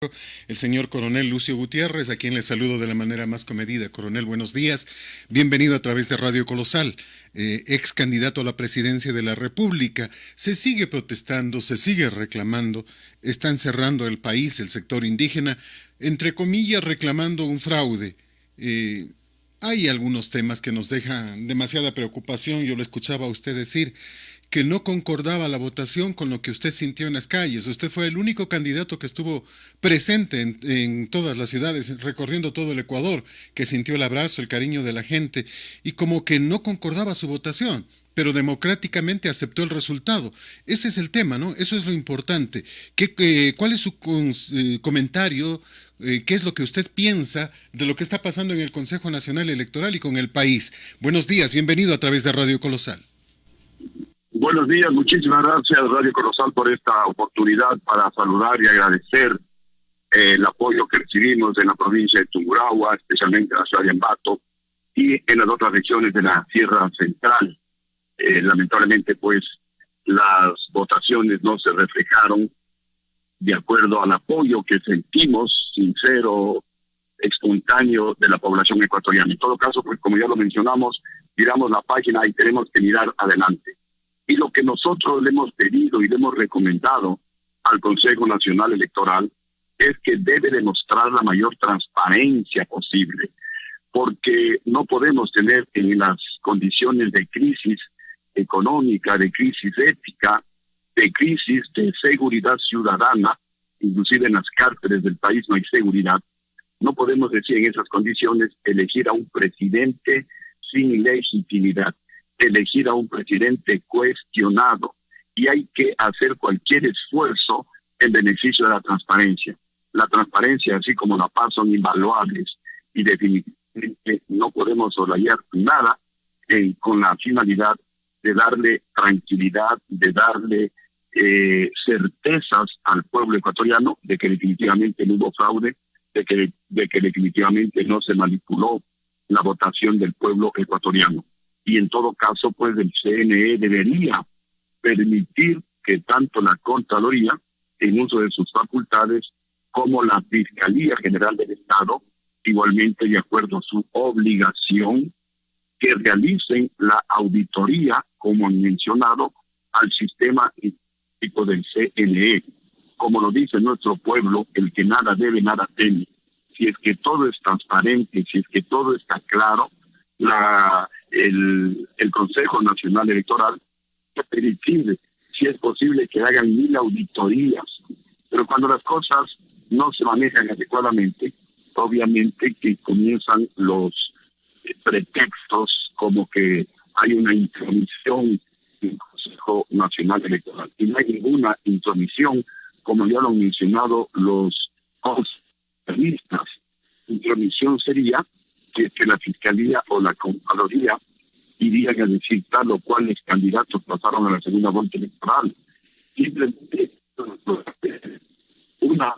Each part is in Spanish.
El señor Coronel Lucio Gutiérrez, a quien le saludo de la manera más comedida. Coronel, buenos días. Bienvenido a través de Radio Colosal. Ex candidato a la presidencia de la República. Se sigue protestando, se sigue reclamando. Están cerrando el país, el sector indígena, entre comillas, reclamando un fraude. Hay algunos temas que nos dejan demasiada preocupación. Yo lo escuchaba a usted decir que no concordaba la votación con lo que usted sintió en las calles. Usted fue el único candidato que estuvo presente en todas las ciudades, recorriendo todo el Ecuador, que sintió el abrazo, el cariño de la gente, y como que no concordaba su votación, pero democráticamente aceptó el resultado. Ese es el tema, ¿no? Eso es lo importante. ¿Cuál es su comentario? ¿Qué es lo que usted piensa de lo que está pasando en el Consejo Nacional Electoral y con el país? Buenos días, bienvenido a través de Radio Colosal. Buenos días, muchísimas gracias Radio Colosal por esta oportunidad para saludar y agradecer el apoyo que recibimos en la provincia de Tungurahua, especialmente en la ciudad de Ambato y en las otras regiones de la Sierra Central. Lamentablemente, pues, las votaciones no se reflejaron de acuerdo al apoyo que sentimos, sincero, espontáneo, de la población ecuatoriana. En todo caso, pues, como ya lo mencionamos, miramos la página y tenemos que mirar adelante. Y lo que nosotros le hemos pedido y le hemos recomendado al Consejo Nacional Electoral es que debe demostrar la mayor transparencia posible, porque no podemos tener en las condiciones de crisis económica, de crisis ética, de crisis de seguridad ciudadana, inclusive en las cárceles del país no hay seguridad, no podemos decir en esas condiciones elegir a un presidente sin legitimidad, elegir a un presidente cuestionado, y hay que hacer cualquier esfuerzo en beneficio de la transparencia. La transparencia, así como la paz, son invaluables y definitivamente no podemos soslayar nada con la finalidad de darle tranquilidad, de darle certezas al pueblo ecuatoriano de que definitivamente no hubo fraude, de que definitivamente no se manipuló la votación del pueblo ecuatoriano. Y en todo caso, pues, el CNE debería permitir que tanto la Contraloría, en uso de sus facultades, como la Fiscalía General del Estado, igualmente de acuerdo a su obligación, que realicen la auditoría, como han mencionado, al sistema tipo del CNE. Como lo dice nuestro pueblo, el que nada debe, nada teme. Si es que todo es transparente, si es que todo está claro, el Consejo Nacional Electoral permite, si es posible, que hagan 1000 auditorías. Pero cuando las cosas no se manejan adecuadamente, obviamente que comienzan los pretextos como que hay una intromisión en el Consejo Nacional Electoral. Y no hay ninguna intromisión, como ya lo han mencionado los constitucionalistas. Intromisión sería que la Fiscalía o la Contraloría irían a decir tal o cuáles candidatos pasaron a la segunda vuelta electoral. Simplemente una...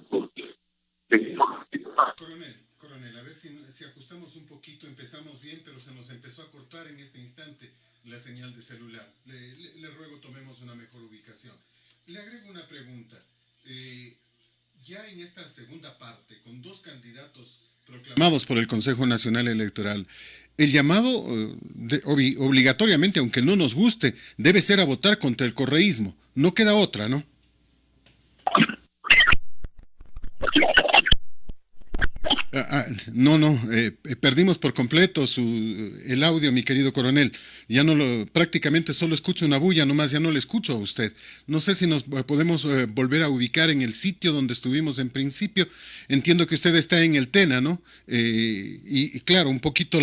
Coronel, a ver si ajustamos un poquito. Empezamos bien, pero se nos empezó a cortar en este instante la señal de celular. Le ruego tomemos una mejor ubicación. Le agrego una pregunta. Ya en esta segunda parte, con dos candidatos proclamados por el Consejo Nacional Electoral, el llamado obligatoriamente, aunque no nos guste, debe ser a votar contra el correísmo. No queda otra, ¿no? Perdimos por completo el audio, mi querido coronel. Ya prácticamente solo escucho una bulla, nomás ya no le escucho a usted. No sé si nos podemos volver a ubicar en el sitio donde estuvimos en principio. Entiendo que usted está en el Tena, ¿no? Y claro, un poquito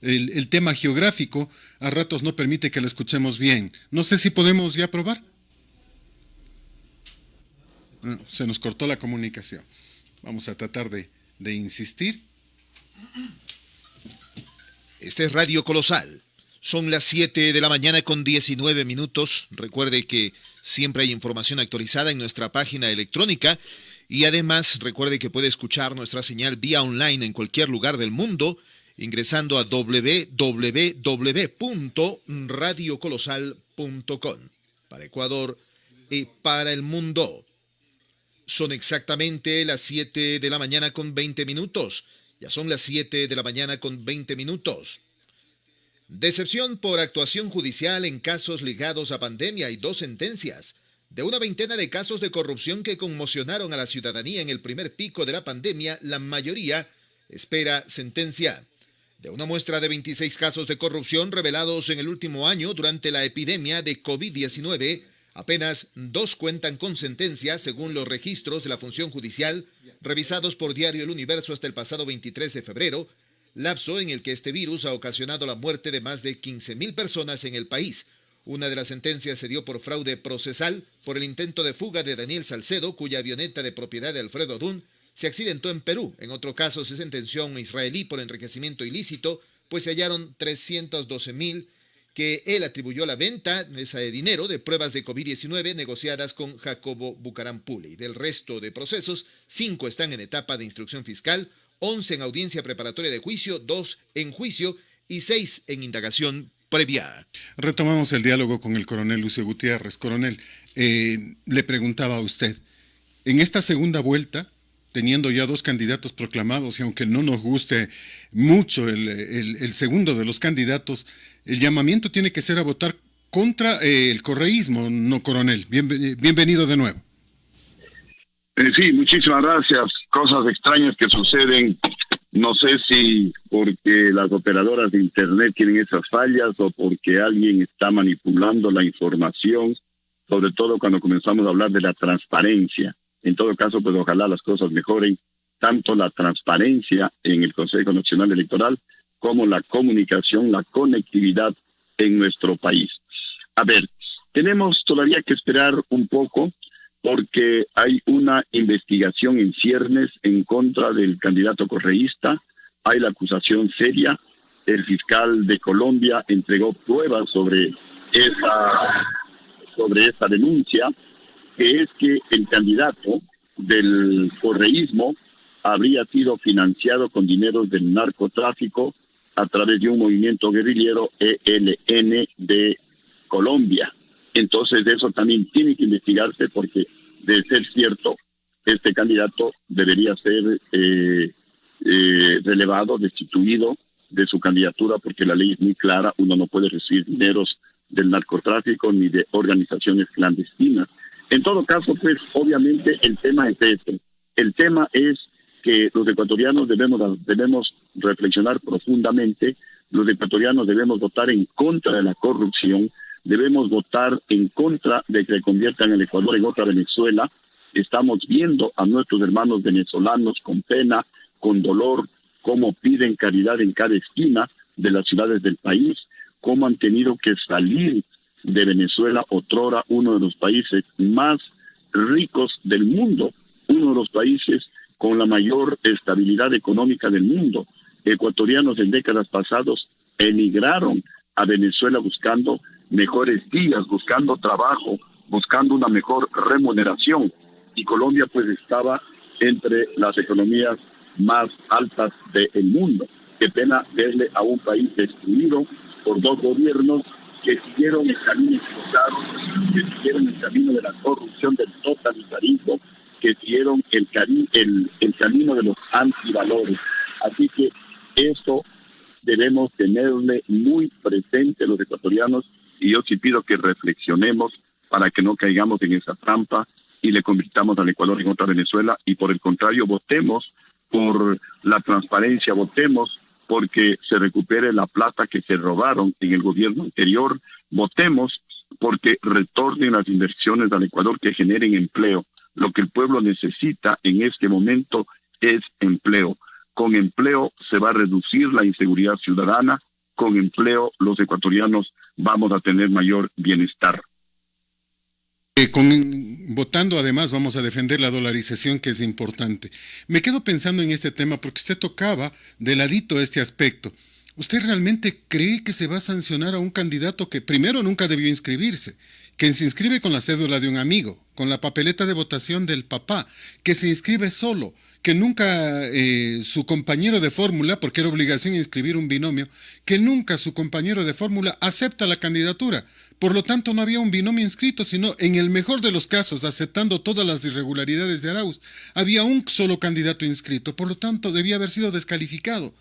el tema geográfico a ratos no permite que lo escuchemos bien. No sé si podemos ya probar. No, se nos cortó la comunicación. Vamos a tratar de insistir. Este es Radio Colosal. Son las 7 de la mañana con 19 minutos. Recuerde que siempre hay información actualizada en nuestra página electrónica y además recuerde que puede escuchar nuestra señal vía online en cualquier lugar del mundo ingresando a www.radiocolosal.com para Ecuador y para el mundo. Son exactamente las 7 de la mañana con 20 minutos. Ya son las 7 de la mañana con 20 minutos. Decepción por actuación judicial en casos ligados a pandemia y 2 sentencias. De una veintena de casos de corrupción que conmocionaron a la ciudadanía en el primer pico de la pandemia, la mayoría espera sentencia. De una muestra de 26 casos de corrupción revelados en el último año durante la epidemia de COVID-19, apenas 2 cuentan con sentencia, según los registros de la función judicial revisados por Diario El Universo hasta el pasado 23 de febrero, lapso en el que este virus ha ocasionado la muerte de más de 15,000 personas en el país. Una de las sentencias se dio por fraude procesal por el intento de fuga de Daniel Salcedo, cuya avioneta de propiedad de Alfredo Odún se accidentó en Perú. En otro caso se sentenció a un israelí por enriquecimiento ilícito, pues se hallaron 312,000 que él atribuyó la venta de dinero de pruebas de COVID-19 negociadas con Jacobo Bucaram Pule. Del resto de procesos, 5 están en etapa de instrucción fiscal, 11 en audiencia preparatoria de juicio, 2 en juicio y 6 en indagación previa. Retomamos el diálogo con el coronel Lucio Gutiérrez. Coronel, le preguntaba a usted, en esta segunda vuelta, teniendo ya 2 candidatos proclamados, y aunque no nos guste mucho el segundo de los candidatos, el llamamiento tiene que ser a votar contra el correísmo, ¿no, coronel? Bienvenido de nuevo. Sí, muchísimas gracias. Cosas extrañas que suceden, no sé si porque las operadoras de Internet tienen esas fallas o porque alguien está manipulando la información, sobre todo cuando comenzamos a hablar de la transparencia. En todo caso, pues ojalá las cosas mejoren, tanto la transparencia en el Consejo Nacional Electoral como la comunicación, la conectividad en nuestro país. A ver, tenemos todavía que esperar un poco porque hay una investigación en ciernes en contra del candidato correísta, hay la acusación seria, el fiscal de Colombia entregó pruebas sobre esa denuncia, que es que el candidato del correísmo habría sido financiado con dinero del narcotráfico a través de un movimiento guerrillero ELN de Colombia. Entonces eso también tiene que investigarse porque, de ser cierto, este candidato debería ser relevado, destituido de su candidatura porque la ley es muy clara, uno no puede recibir dineros del narcotráfico ni de organizaciones clandestinas. En todo caso, pues obviamente el tema es este. El tema es que los ecuatorianos debemos reflexionar profundamente, los ecuatorianos debemos votar en contra de la corrupción, debemos votar en contra de que conviertan el Ecuador en otra Venezuela. Estamos viendo a nuestros hermanos venezolanos con pena, con dolor, cómo piden caridad en cada esquina de las ciudades del país, cómo han tenido que salir de Venezuela, otrora uno de los países más ricos del mundo, uno de los países con la mayor estabilidad económica del mundo. Ecuatorianos en décadas pasadas emigraron a Venezuela buscando mejores días, buscando trabajo, buscando una mejor remuneración, y Colombia pues estaba entre las economías más altas del mundo. Qué pena verle a un país destruido por 2 gobiernos que siguieron el camino equivocado, que siguieron el camino de la corrupción, del totalitarismo, que siguieron el camino de los antivalores. Así que eso debemos tenerle muy presente los ecuatorianos, y yo sí pido que reflexionemos para que no caigamos en esa trampa y le convirtamos al Ecuador en otra Venezuela, y por el contrario votemos por la transparencia, votemos porque se recupere la plata que se robaron en el gobierno anterior, votemos porque retornen las inversiones al Ecuador que generen empleo. Lo que el pueblo necesita en este momento es empleo. Con empleo se va a reducir la inseguridad ciudadana, con empleo los ecuatorianos vamos a tener mayor bienestar. Votando además vamos a defender la dolarización, que es importante. Me quedo pensando en este tema porque usted tocaba de ladito este aspecto. ¿Usted realmente cree que se va a sancionar a un candidato que primero nunca debió inscribirse, que se inscribe con la cédula de un amigo, con la papeleta de votación del papá, que se inscribe solo, que nunca su compañero de fórmula, porque era obligación inscribir un binomio, que nunca su compañero de fórmula acepta la candidatura? Por lo tanto, no había un binomio inscrito, sino, en el mejor de los casos, aceptando todas las irregularidades de Arauz, había un solo candidato inscrito, por lo tanto, debía haber sido descalificado.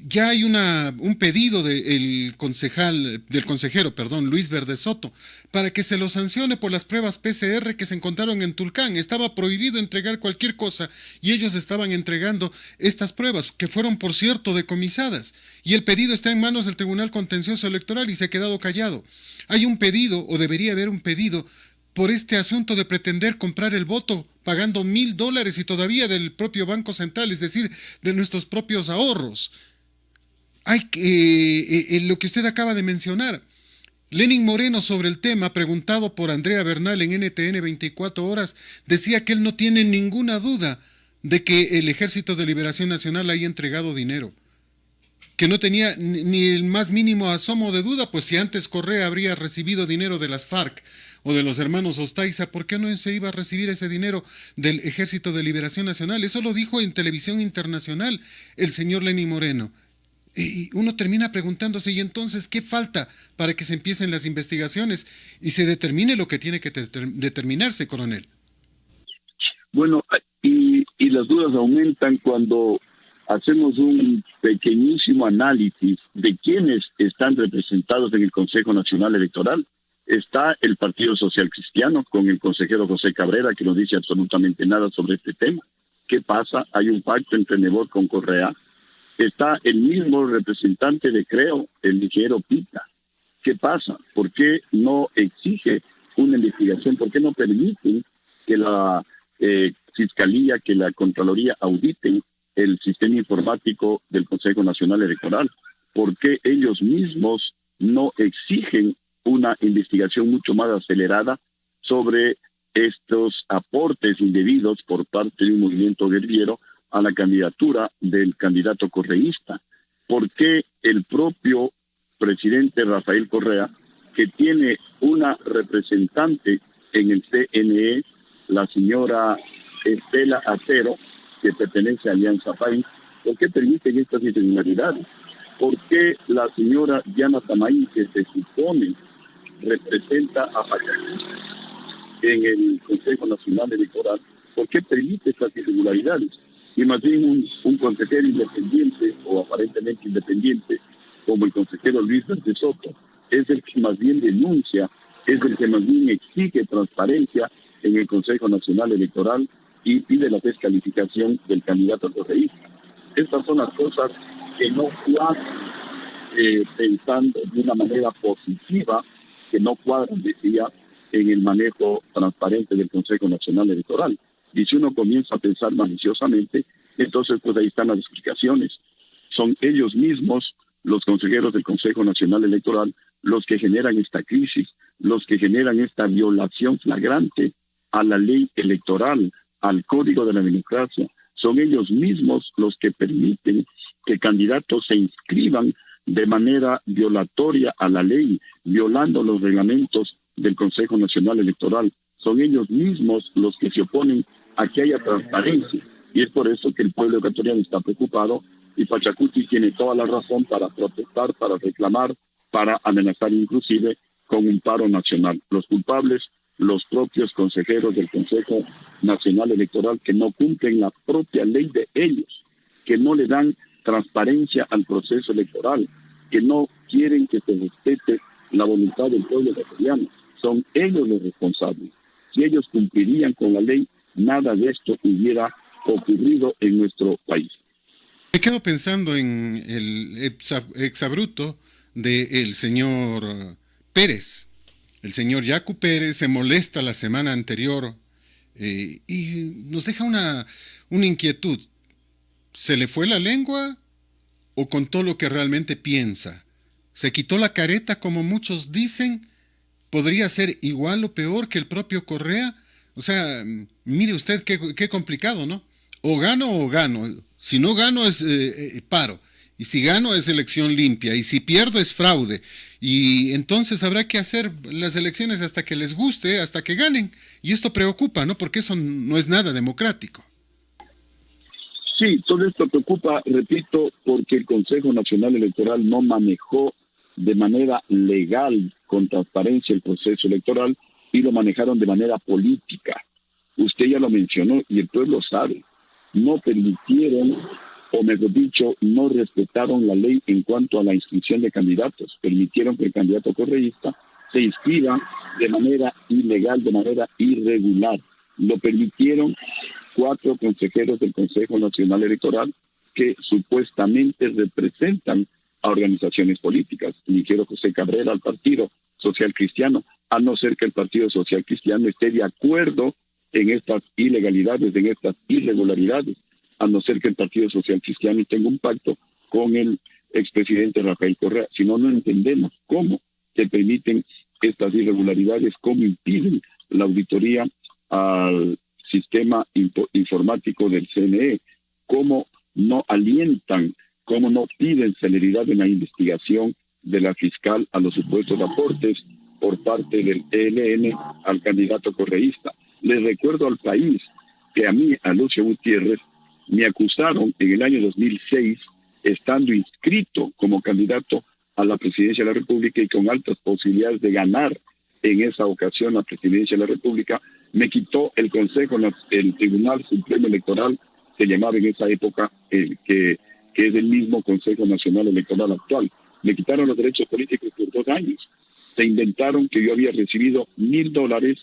Ya hay un pedido del consejero, Luis Verde Soto, para que se lo sancione por las pruebas PCR que se encontraron en Tulcán. Estaba prohibido entregar cualquier cosa y ellos estaban entregando estas pruebas, que fueron, por cierto, decomisadas. Y el pedido está en manos del Tribunal Contencioso Electoral y se ha quedado callado. Hay un pedido, o debería haber un pedido, por este asunto de pretender comprar el voto pagando $1,000 y todavía del propio Banco Central, es decir, de nuestros propios ahorros. Hay lo que usted acaba de mencionar. Lenin Moreno, sobre el tema, preguntado por Andrea Bernal en NTN 24 horas, decía que él no tiene ninguna duda de que el Ejército de Liberación Nacional haya entregado dinero, que no tenía ni el más mínimo asomo de duda, pues si antes Correa habría recibido dinero de las FARC o de los hermanos Ostaiza, ¿por qué no se iba a recibir ese dinero del Ejército de Liberación Nacional? Eso lo dijo en televisión internacional el señor Lenin Moreno. Y uno termina preguntándose, ¿y entonces qué falta para que se empiecen las investigaciones y se determine lo que tiene que determinarse, coronel? Bueno, y las dudas aumentan cuando hacemos un pequeñísimo análisis de quiénes están representados en el Consejo Nacional Electoral. Está el Partido Social Cristiano con el consejero José Cabrera, que no dice absolutamente nada sobre este tema. ¿Qué pasa? Hay un pacto entre Nebot con Correa. Está el mismo representante de Creo, el ingeniero Pita. ¿Qué pasa? ¿Por qué no exige una investigación? ¿Por qué no permiten que la Fiscalía, que la Contraloría auditen el sistema informático del Consejo Nacional Electoral? ¿Por qué ellos mismos no exigen una investigación mucho más acelerada sobre estos aportes indebidos por parte de un movimiento guerrillero a la candidatura del candidato correísta? ¿Por qué el propio presidente Rafael Correa, que tiene una representante en el CNE, la señora Estela Acero, que pertenece a Alianza País, por qué permiten estas irregularidades? ¿Por qué la señora Diana Tamaí, que se supone representa a Pachacú en el Consejo Nacional Electoral, por qué permite estas irregularidades? Y más bien un consejero independiente, o aparentemente independiente, como el consejero Luis Verde Soto, es el que más bien denuncia, es el que más bien exige transparencia en el Consejo Nacional Electoral y pide la descalificación del candidato correísta. Estas son las cosas que no cuadran, pensando de una manera positiva, que no cuadran, decía, en el manejo transparente del Consejo Nacional Electoral. Y si uno comienza a pensar maliciosamente, entonces pues ahí están las explicaciones. Son ellos mismos, los consejeros del Consejo Nacional Electoral, los que generan esta crisis, los que generan esta violación flagrante a la ley electoral, al código de la democracia. Son ellos mismos los que permiten que candidatos se inscriban de manera violatoria a la ley, violando los reglamentos del Consejo Nacional Electoral. Son ellos mismos los que se oponen a que haya transparencia. Y es por eso que el pueblo ecuatoriano está preocupado y Pachacuti tiene toda la razón para protestar, para reclamar, para amenazar inclusive con un paro nacional. Los culpables, los propios consejeros del Consejo Nacional Electoral, que no cumplen la propia ley de ellos, que no le dan transparencia al proceso electoral, que no quieren que se respete la voluntad del pueblo ecuatoriano. Son ellos los responsables. Si ellos cumplirían con la ley, nada de esto hubiera ocurrido en nuestro país. Me quedo pensando en el exabrupto del señor Pérez. El señor Yacu Pérez se molesta la semana anterior y nos deja una inquietud. ¿Se le fue la lengua o contó lo que realmente piensa? ¿Se quitó la careta como muchos dicen? ¿Podría ser igual o peor que el propio Correa? O sea, mire usted qué complicado, ¿no? O gano. Si no gano es paro. Y si gano es elección limpia, y si pierdo es fraude. Y entonces habrá que hacer las elecciones hasta que les guste, hasta que ganen. Y esto preocupa, ¿no? Porque eso no es nada democrático. Sí, todo esto preocupa, repito, porque el Consejo Nacional Electoral no manejó de manera legal, con transparencia, el proceso electoral y lo manejaron de manera política. Usted ya lo mencionó y el pueblo sabe. No permitieron, o mejor dicho, no respetaron la ley en cuanto a la inscripción de candidatos. Permitieron que el candidato correísta se inscriba de manera ilegal, de manera irregular. Lo permitieron 4 consejeros del Consejo Nacional Electoral que supuestamente representan a organizaciones políticas. Eligieron José Cabrera al Partido Social Cristiano, a no ser que el Partido Social Cristiano esté de acuerdo en estas ilegalidades, en estas irregularidades, a no ser que el Partido Social Cristiano tenga un pacto con el expresidente Rafael Correa. Si no, no entendemos cómo se permiten estas irregularidades, cómo impiden la auditoría al sistema informático del CNE, cómo no alientan, cómo no piden celeridad en la investigación de la fiscal a los supuestos aportes por parte del ELN al candidato correísta. Les recuerdo al país que a mí, a Lucio Gutiérrez, me acusaron en el año 2006, estando inscrito como candidato a la presidencia de la República y con altas posibilidades de ganar en esa ocasión la presidencia de la República. Me quitó el el Tribunal Supremo Electoral, se llamaba en esa época, que es el mismo Consejo Nacional Electoral actual. Me quitaron los derechos políticos por 2 años. Se inventaron que yo había recibido $1,000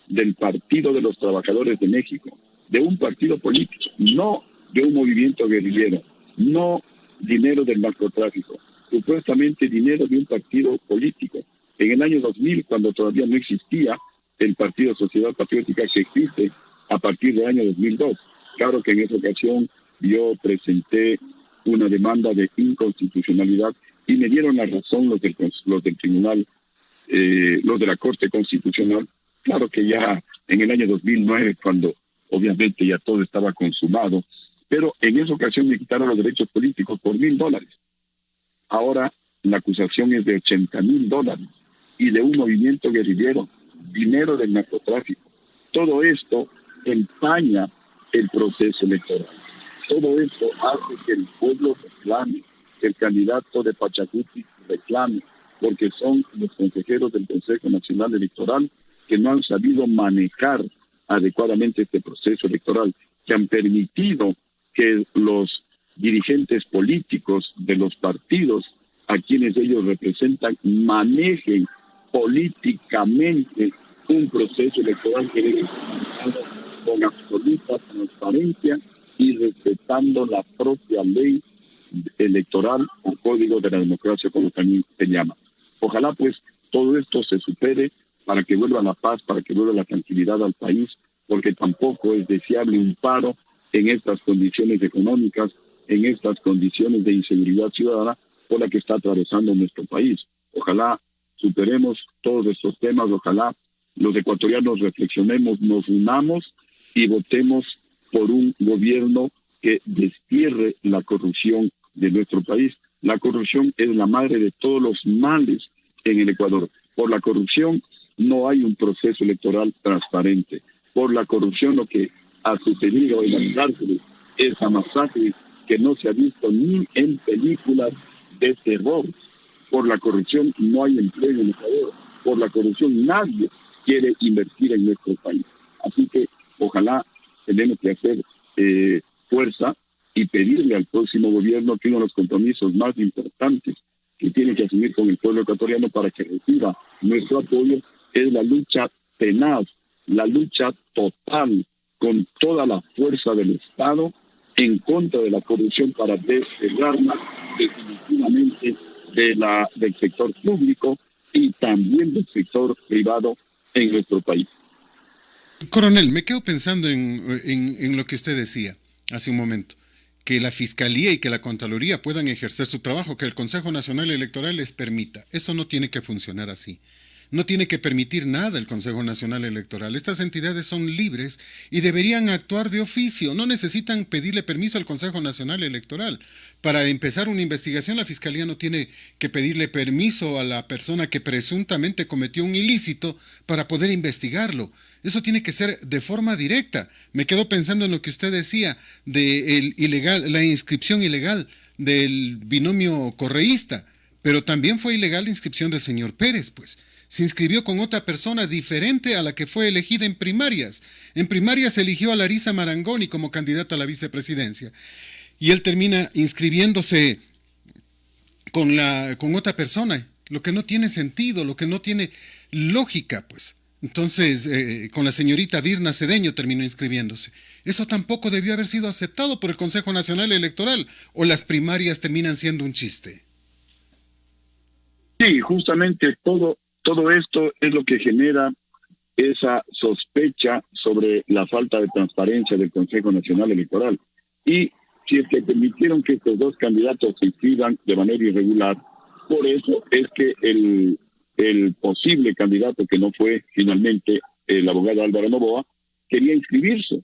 del Partido de los Trabajadores de México, de un partido político, no de un movimiento guerrillero, no dinero del narcotráfico, supuestamente dinero de un partido político. En el año 2000, cuando todavía no existía el Partido Sociedad Patriótica que existe a partir del año 2002. Claro que en esa ocasión yo presenté una demanda de inconstitucionalidad y me dieron la razón los del tribunal, los de la Corte Constitucional. Claro que ya en el año 2009, cuando obviamente ya todo estaba consumado, pero en esa ocasión me quitaron los derechos políticos por $1,000. Ahora la acusación es de $80,000 y de un movimiento guerrillero, dinero del narcotráfico. Todo esto empaña el proceso electoral. Todo esto hace que el pueblo reclame, que el candidato de Pachacuti reclame, porque son los consejeros del Consejo Nacional Electoral que no han sabido manejar adecuadamente este proceso electoral, que han permitido que los dirigentes políticos de los partidos a quienes ellos representan manejen políticamente un proceso electoral que debe ser manejado con absoluta transparencia y respetando la propia ley electoral o código de la democracia, como también se llama. Ojalá pues todo esto se supere para que vuelva la paz, para que vuelva la tranquilidad al país, porque tampoco es deseable un paro en estas condiciones económicas, en estas condiciones de inseguridad ciudadana por la que está atravesando nuestro país. Ojalá superemos todos estos temas, ojalá los ecuatorianos reflexionemos, nos unamos y votemos por un gobierno que destierre la corrupción de nuestro país. La corrupción es la madre de todos los males en el Ecuador. Por la corrupción no hay un proceso electoral transparente. Por la corrupción lo que ha sucedido en las cárceles, esa masacre que no se ha visto ni en películas de terror. Por la corrupción no hay empleo en el Ecuador. Por la corrupción nadie quiere invertir en nuestro país. Así que ojalá tenemos que hacer fuerza y pedirle al próximo gobierno que uno de los compromisos más importantes que tiene que asumir con el pueblo ecuatoriano para que reciba nuestro apoyo es la lucha tenaz, la lucha total con toda la fuerza del Estado en contra de la corrupción para despegarla definitivamente del sector público y también del sector privado en nuestro país. Coronel, me quedo pensando en lo que usted decía hace un momento, que la Fiscalía y que la Contraloría puedan ejercer su trabajo, que el Consejo Nacional Electoral les permita. Eso no tiene que funcionar así. no tiene que permitir nada el Consejo Nacional Electoral. Estas entidades son libres y deberían actuar de oficio. No necesitan pedirle permiso al Consejo Nacional Electoral. Para empezar una investigación, la Fiscalía no tiene que pedirle permiso a la persona que presuntamente cometió un ilícito para poder investigarlo. Eso tiene que ser de forma directa. Me quedo pensando en lo que usted decía de la inscripción ilegal del binomio correísta, pero también fue ilegal la inscripción del señor Pérez, pues. Se inscribió con otra persona diferente a la que fue elegida en primarias. En primarias eligió a Larisa Marangoni como candidata a la vicepresidencia. Y él termina inscribiéndose con otra persona, lo que no tiene sentido, lo que no tiene lógica, pues. Entonces, con la señorita Virna Cedeño terminó inscribiéndose. Eso tampoco debió haber sido aceptado por el Consejo Nacional Electoral, o las primarias terminan siendo un chiste. Sí, justamente todo esto es lo que genera esa sospecha sobre la falta de transparencia del Consejo Nacional Electoral. Y si es que permitieron que estos dos candidatos se inscriban de manera irregular, por eso es que el posible candidato, que no fue finalmente el abogado Álvaro Noboa, quería inscribirse.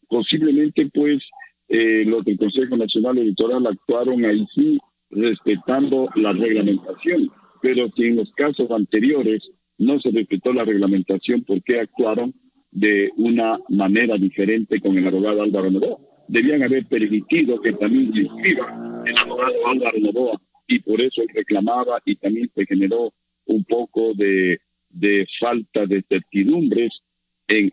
Posiblemente, pues, los del Consejo Nacional Electoral actuaron ahí sí respetando la reglamentación, pero si en los casos anteriores no se respetó la reglamentación, ¿por qué actuaron de una manera diferente con el abogado Álvaro Noboa? Debían haber permitido que también se inscriba el abogado Álvaro Noboa, y por eso él reclamaba, y también se generó un poco de falta de certidumbres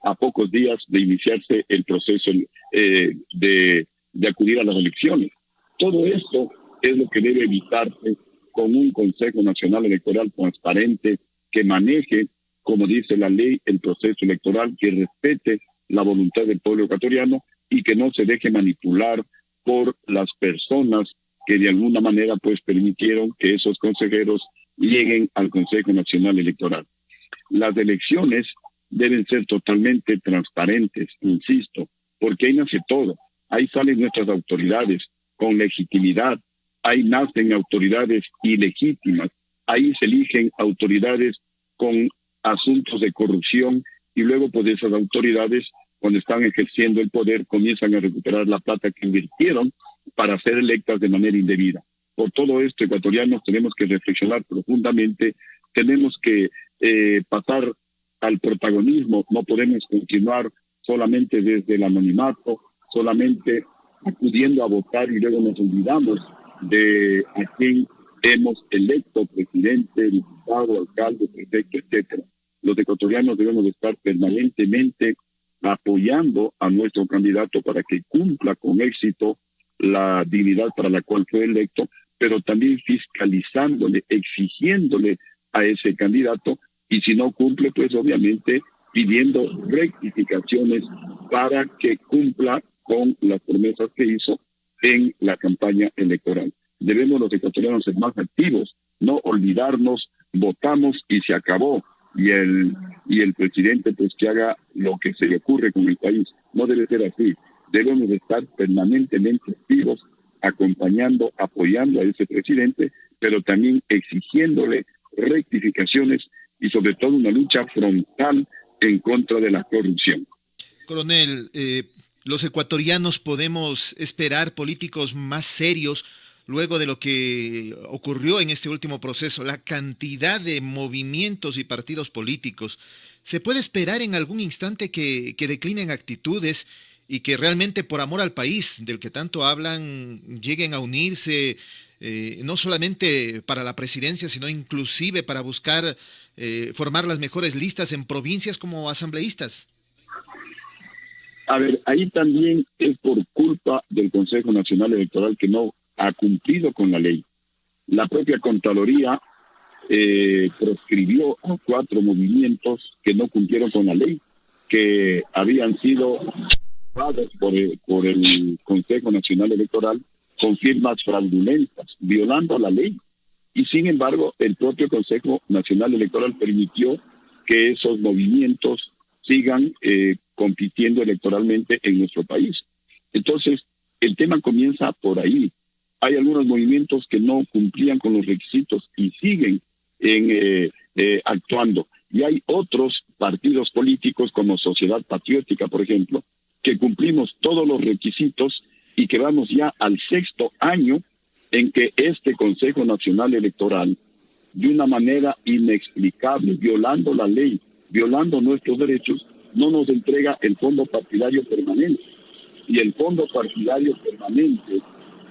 a pocos días de iniciarse el proceso de acudir a las elecciones. Todo esto es lo que debe evitarse con un Consejo Nacional Electoral transparente que maneje, como dice la ley, el proceso electoral, que respete la voluntad del pueblo ecuatoriano y que no se deje manipular por las personas que de alguna manera pues permitieron que esos consejeros lleguen al Consejo Nacional Electoral. Las elecciones deben ser totalmente transparentes, insisto, porque ahí nace todo. Ahí salen nuestras autoridades con legitimidad, ahí nacen autoridades ilegítimas, ahí se eligen autoridades con asuntos de corrupción, y luego pues esas autoridades, cuando están ejerciendo el poder, comienzan a recuperar la plata que invirtieron para ser electas de manera indebida. Por todo esto, ecuatorianos, tenemos que reflexionar profundamente, tenemos que pasar al protagonismo. No podemos continuar solamente desde el anonimato, solamente acudiendo a votar y luego nos olvidamos de a quién hemos electo, presidente, diputado, alcalde, prefecto, etcétera. Los ecuatorianos debemos estar permanentemente apoyando a nuestro candidato para que cumpla con éxito la dignidad para la cual fue electo, pero también fiscalizándole, exigiéndole a ese candidato, y si no cumple, pues obviamente pidiendo rectificaciones para que cumpla con las promesas que hizo en la campaña electoral. Debemos los ecuatorianos ser más activos, no olvidarnos, votamos y se acabó, y el presidente pues que haga lo que se le ocurre con el país. No debe ser así. Debemos estar permanentemente activos, acompañando, apoyando a ese presidente, pero también exigiéndole rectificaciones y sobre todo una lucha frontal en contra de la corrupción. Coronel, los ecuatorianos podemos esperar políticos más serios luego de lo que ocurrió en este último proceso, la cantidad de movimientos y partidos políticos. ¿Se puede esperar en algún instante que declinen actitudes y que realmente por amor al país, del que tanto hablan, lleguen a unirse, no solamente para la presidencia, sino inclusive para buscar formar las mejores listas en provincias como asambleístas? A ver, ahí también es por culpa del Consejo Nacional Electoral, que no ha cumplido con la ley. La propia Contraloría proscribió a 4 movimientos que no cumplieron con la ley, que habían sido dados por el Consejo Nacional Electoral con firmas fraudulentas, violando la ley. Y sin embargo, el propio Consejo Nacional Electoral permitió que esos movimientos sigan compitiendo electoralmente en nuestro país. Entonces, el tema comienza por ahí. Hay algunos movimientos que no cumplían con los requisitos y siguen en actuando. Y hay otros partidos políticos como Sociedad Patriótica, por ejemplo, que cumplimos todos los requisitos y que vamos ya al 6º año en que este Consejo Nacional Electoral, de una manera inexplicable, violando la ley, violando nuestros derechos, no nos entrega el fondo partidario permanente. Y el fondo partidario permanente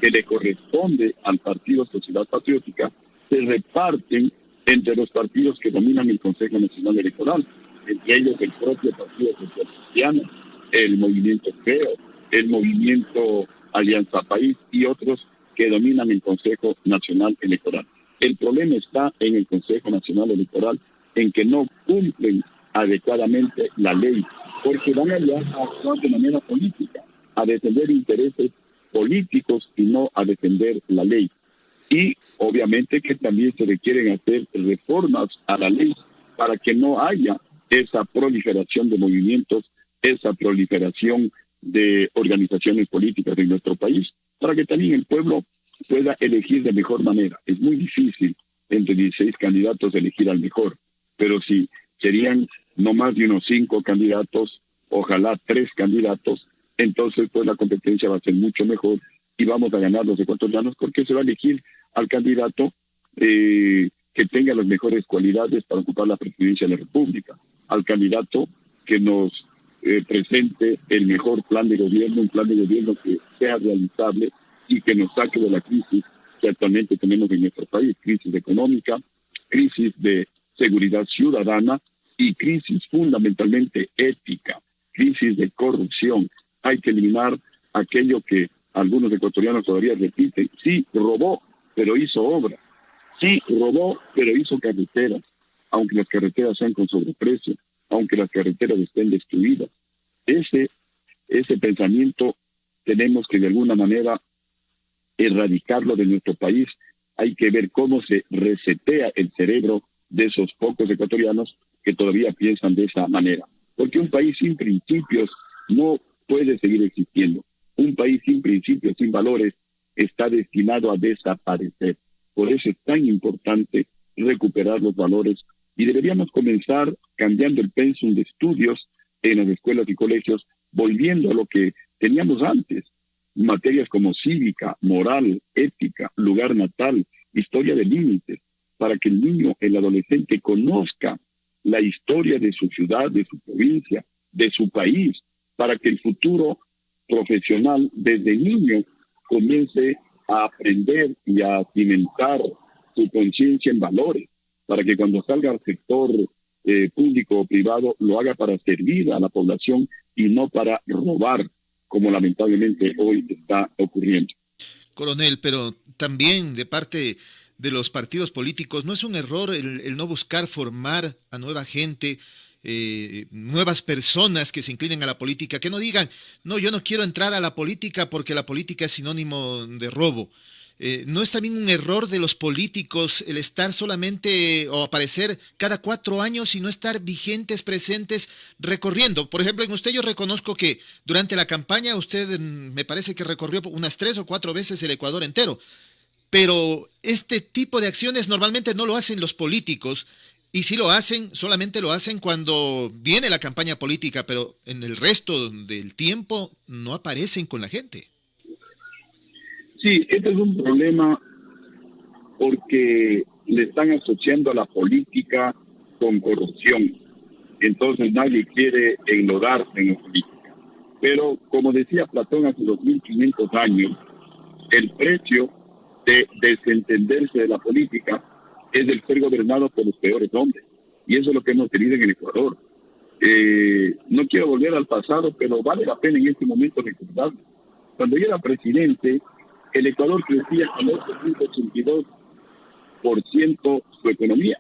que le corresponde al Partido Sociedad Patriótica se reparten entre los partidos que dominan el Consejo Nacional Electoral, entre ellos el propio Partido Social Cristiano, el Movimiento Creo, el Movimiento Alianza País y otros que dominan el Consejo Nacional Electoral. El problema está en el Consejo Nacional Electoral, en que no cumplen adecuadamente la ley, porque van allá a actuar de manera política, a defender intereses políticos y no a defender la ley. Y obviamente que también se requieren hacer reformas a la ley para que no haya esa proliferación de movimientos, esa proliferación de organizaciones políticas en nuestro país, para que también el pueblo pueda elegir de mejor manera. Es muy difícil entre 16 candidatos elegir al mejor, pero si serían no más de unos 5 candidatos, ojalá 3 candidatos, entonces pues la competencia va a ser mucho mejor y vamos a ganar los ecuatorianos porque se va a elegir al candidato que tenga las mejores cualidades para ocupar la presidencia de la República, al candidato que nos presente el mejor plan de gobierno, un plan de gobierno que sea realizable y que nos saque de la crisis que actualmente tenemos en nuestro país, crisis económica, crisis de seguridad ciudadana y crisis fundamentalmente ética, crisis de corrupción. Hay que eliminar aquello que algunos ecuatorianos todavía repiten. Sí, robó, pero hizo obra. Sí, robó, pero hizo carreteras, aunque las carreteras sean con sobreprecio, aunque las carreteras estén destruidas. Ese pensamiento tenemos que de alguna manera erradicarlo de nuestro país. Hay que ver cómo se resetea el cerebro de esos pocos ecuatorianos que todavía piensan de esa manera. Porque un país sin principios no puede seguir existiendo. Un país sin principios, sin valores, está destinado a desaparecer. Por eso es tan importante recuperar los valores y deberíamos comenzar cambiando el pensum de estudios en las escuelas y colegios, volviendo a lo que teníamos antes, materias como cívica, moral, ética, lugar natal, historia de límites, para que el niño, el adolescente, conozca la historia de su ciudad, de su provincia, de su país, para que el futuro profesional desde niño comience a aprender y a cimentar su conciencia en valores, para que cuando salga al sector público o privado lo haga para servir a la población y no para robar, como lamentablemente hoy está ocurriendo. Coronel, pero también de parte de los partidos políticos, ¿no es un error el no buscar formar a nueva gente, nuevas personas que se inclinen a la política, que no digan, no, yo no quiero entrar a la política porque la política es sinónimo de robo? ¿No es también un error de los políticos el estar solamente o aparecer cada 4 años y no estar vigentes, presentes, recorriendo? Por ejemplo, en usted yo reconozco que durante la campaña usted me parece que recorrió unas 3 o 4 veces el Ecuador entero, pero este tipo de acciones normalmente no lo hacen los políticos. Y si lo hacen, solamente lo hacen cuando viene la campaña política, pero en el resto del tiempo no aparecen con la gente. Sí, este es un problema porque le están asociando a la política con corrupción. Entonces nadie quiere enlodarse en la política. Pero como decía Platón hace 2500 años, el precio de desentenderse de la política es el ser gobernado por los peores hombres. Y eso es lo que hemos tenido en el Ecuador. No quiero volver al pasado, pero vale la pena en este momento recordarlo. Cuando yo era presidente, el Ecuador crecía al 8.82% su economía.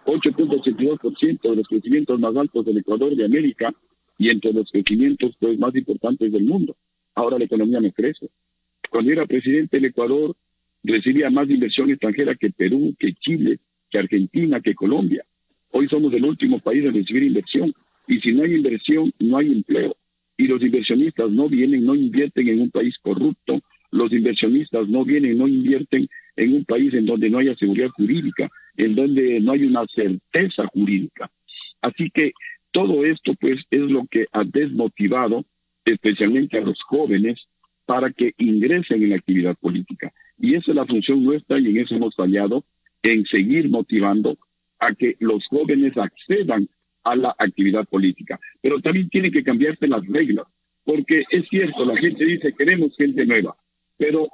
8.82% de los crecimientos más altos del Ecuador de América y entre los crecimientos pues, más importantes del mundo. Ahora la economía no crece. Cuando era presidente, el Ecuador recibía más inversión extranjera que Perú, que Chile, que Argentina, que Colombia. Hoy somos el último país en recibir inversión. Y si no hay inversión, no hay empleo. Y los inversionistas no vienen, no invierten en un país corrupto. Los inversionistas no vienen, no invierten en un país en donde no haya seguridad jurídica, en donde no hay una certeza jurídica. Así que todo esto pues es lo que ha desmotivado especialmente a los jóvenes para que ingresen en la actividad política. Y esa es la función nuestra y en eso hemos fallado, en seguir motivando a que los jóvenes accedan a la actividad política. Pero también tienen que cambiarse las reglas, porque es cierto, la gente dice queremos gente nueva, pero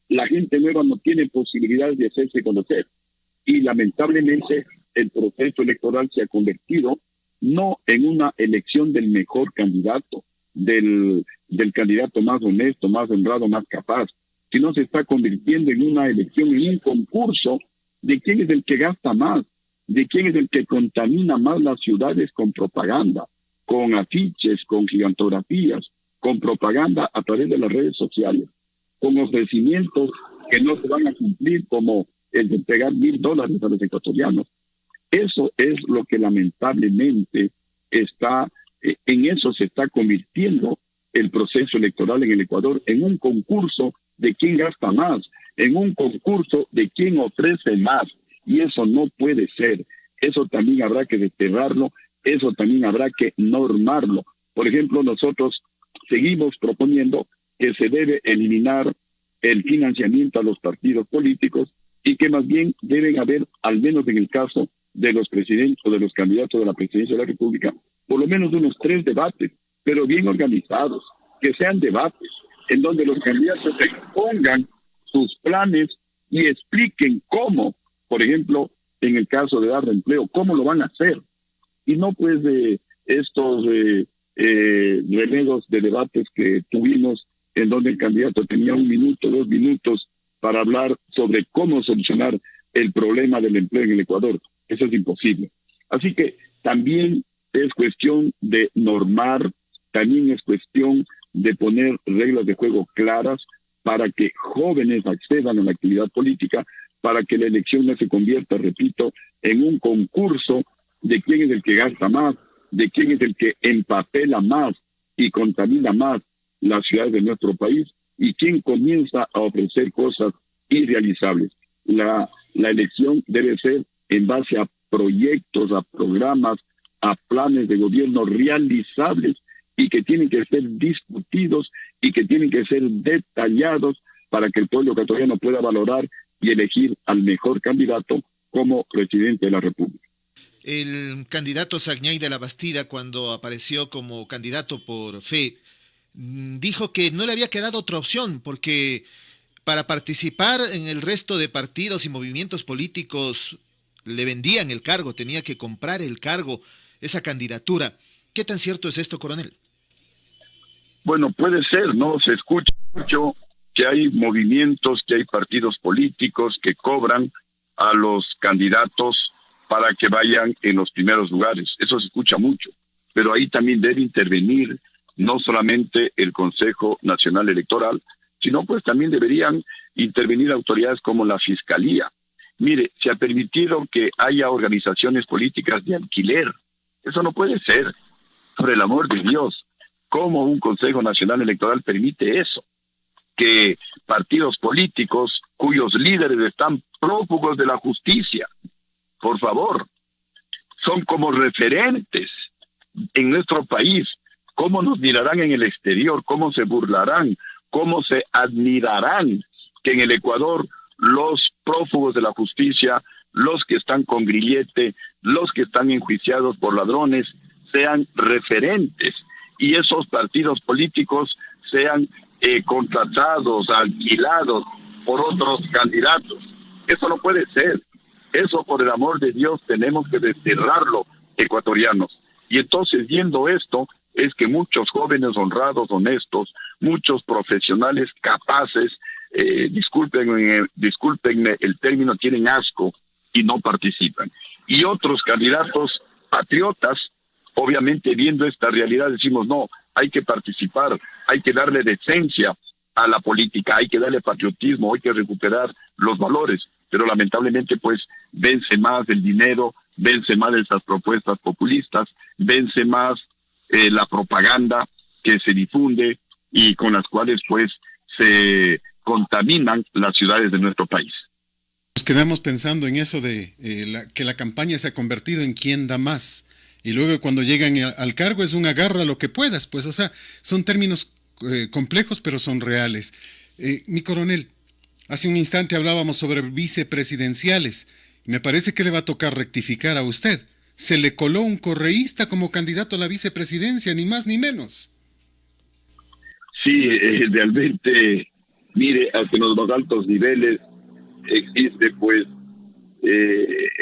la gente nueva no tiene posibilidades de hacerse conocer. Y lamentablemente el proceso electoral se ha convertido no en una elección del mejor candidato, del candidato más honesto, más honrado, más capaz, sino se está convirtiendo en una elección, en un concurso de quién es el que gasta más, de quién es el que contamina más las ciudades con propaganda, con afiches, con gigantografías, con propaganda a través de las redes sociales, con ofrecimientos que no se van a cumplir, como el de pegar $1,000 a los ecuatorianos. Eso es lo que lamentablemente está, en eso se está convirtiendo el proceso electoral en el Ecuador, en un concurso de quién gasta más, en un concurso de quién ofrece más, y eso no puede ser. Eso también habrá que desterrarlo, eso también habrá que normarlo. Por ejemplo, nosotros seguimos proponiendo que se debe eliminar el financiamiento a los partidos políticos y que más bien deben haber, al menos en el caso de los presidentes o de los candidatos de la presidencia de la República, por lo menos unos 3 debates, pero bien organizados, que sean debates en donde los candidatos expongan sus planes y expliquen cómo, por ejemplo, en el caso de dar empleo, cómo lo van a hacer. Y no pues de estos remedios de debates que tuvimos en donde el candidato tenía 1 minuto, 2 minutos para hablar sobre cómo solucionar el problema del empleo en el Ecuador. Eso es imposible. Así que también es cuestión de normar, también es cuestión de poner reglas de juego claras para que jóvenes accedan a la actividad política, para que la elección no se convierta, repito, en un concurso de quién es el que gasta más, de quién es el que empapela más y contamina más las ciudades de nuestro país y quién comienza a ofrecer cosas irrealizables. La elección debe ser en base a proyectos, a programas, a planes de gobierno realizables y que tienen que ser discutidos y que tienen que ser detallados para que el pueblo ecuatoriano pueda valorar y elegir al mejor candidato como presidente de la República. El candidato Sagniay de la Bastida, cuando apareció como candidato por FE, dijo que no le había quedado otra opción, porque para participar en el resto de partidos y movimientos políticos le vendían el cargo, tenía que comprar el cargo, esa candidatura. ¿Qué tan cierto es esto, coronel? Bueno, puede ser, ¿no? Se escucha mucho que hay movimientos, que hay partidos políticos que cobran a los candidatos para que vayan en los primeros lugares. Eso se escucha mucho, pero ahí también debe intervenir no solamente el Consejo Nacional Electoral, sino pues también deberían intervenir autoridades como la Fiscalía. Mire, se ha permitido que haya organizaciones políticas de alquiler. Eso no puede ser. Por el amor de Dios, ¿cómo un Consejo Nacional Electoral permite eso? Que partidos políticos cuyos líderes están prófugos de la justicia, por favor, son como referentes en nuestro país. ¿Cómo nos mirarán en el exterior? ¿Cómo se burlarán? ¿Cómo se admirarán que en el Ecuador los prófugos de la justicia, los que están con grillete, los que están enjuiciados por ladrones, sean referentes y esos partidos políticos sean contratados, alquilados por otros candidatos? Eso no puede ser. Eso, por el amor de Dios, tenemos que desterrarlo, ecuatorianos. Y entonces, viendo esto, es que muchos jóvenes honrados, honestos, muchos profesionales capaces, discúlpenme el término, tienen asco y no participan. Y otros candidatos patriotas, obviamente viendo esta realidad, decimos, no, hay que participar, hay que darle decencia a la política, hay que darle patriotismo, hay que recuperar los valores, pero lamentablemente pues vence más el dinero, vence más esas propuestas populistas, vence más la propaganda que se difunde y con las cuales pues se contaminan las ciudades de nuestro país. Nos quedamos pensando en eso de que la campaña se ha convertido en quién da más. Y luego cuando llegan al cargo es un agarra lo que puedas. Pues, o sea, son términos complejos, pero son reales. Mi coronel, hace un instante hablábamos sobre vicepresidenciales. Me parece que le va a tocar rectificar a usted. Se le coló un correísta como candidato a la vicepresidencia, ni más ni menos. Sí, realmente, mire, hasta en los más altos niveles existe pues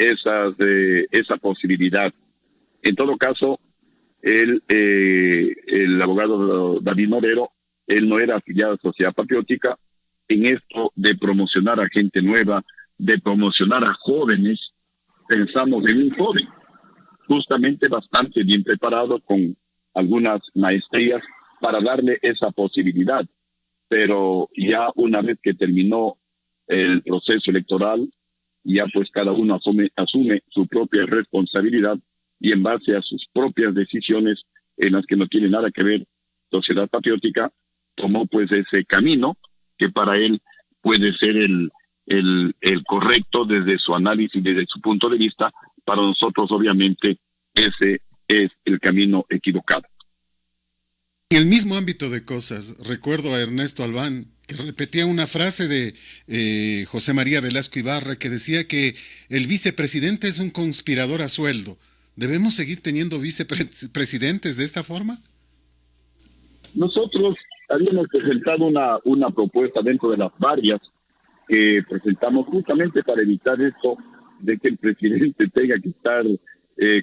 esa posibilidad. En todo caso, el abogado David Morero, él no era afiliado a Sociedad Patriótica. En esto de promocionar a gente nueva, de promocionar a jóvenes, pensamos en un joven justamente bastante bien preparado con algunas maestrías para darle esa posibilidad. Pero ya una vez que terminó el proceso electoral, ya pues cada uno asume su propia responsabilidad y en base a sus propias decisiones en las que no tiene nada que ver Sociedad Patriótica, tomó pues ese camino que para él puede ser el correcto desde su análisis, desde su punto de vista. Para nosotros obviamente ese es el camino equivocado. En el mismo ámbito de cosas, recuerdo a Ernesto Albán, que repetía una frase de José María Velasco Ibarra, que decía que el vicepresidente es un conspirador a sueldo. ¿Debemos seguir teniendo vicepresidentes de esta forma? Nosotros habíamos presentado una propuesta dentro de las varias que presentamos justamente para evitar esto de que el presidente tenga que estar